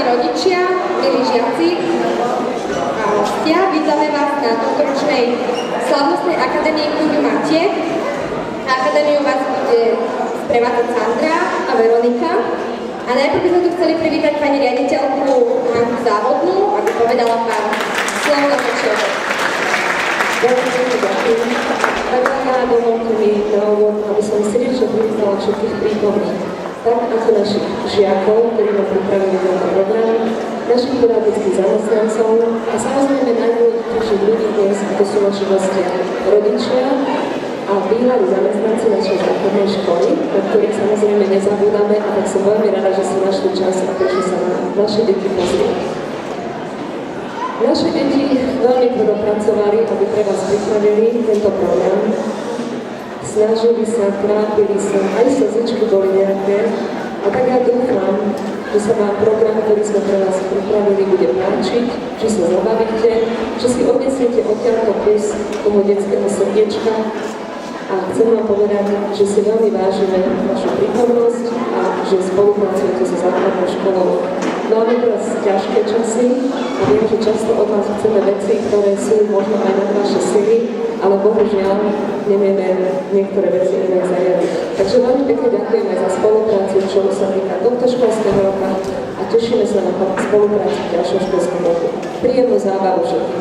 rodičia, milí žiaci a hostia, vítame vás na tohtoročnej slavnostnej akadémii Kúďu Matiek. Na akadémiu vás bude sprevádzať Sandra a Veronika. A najprv by sme tu chceli privítať pani riaditeľku Hanku Závodnú, aby povedala pár slov na začiatok. Ďakujem. Tak dovolte mi na úvod, aby som srdečne privítala všetkých prítomných, tak ako našich žiakov, ktorí nám pripravili tento program, našich pedagogických zamestnancov a samozrejme najdôležitejších ľudí dnes, ako sú naši hostia, rodičia a bývalí zamestnanci našej základnej školy, na ktorých samozrejme nezabúdame, a tak som veľmi rada, že si našli čas a prišli sa na naše deti pozrieť. Naše deti veľmi tvrdo pracovali, aby pre vás pripravili tento program. Snažili sa, trápili sa, aj slzičky boli nejaké. A tak ja dúfam, že sa vám program, ktorý sme pre vás pripravili, bude páčiť, že sa zabavíte, že si odnesiete odtiaľto kus toho detského srdiečka. A chcem vám povedať, že si veľmi vážime vašu prítomnosť a že spolupracujete so základnou školou. Máme teraz ťažké časy a viem, že často od vás chceme veci, ktoré sú možno aj nad vaše sily, ale bohužiaľ nevieme niektoré veci inak zajaviť. Takže veľmi pekne ďakujem aj za spoluprácu, čo sa týka tohto školského roka a tešíme sa na spoluprácu v ďalšom školskom roku. Príjemnú zábavu všetkým.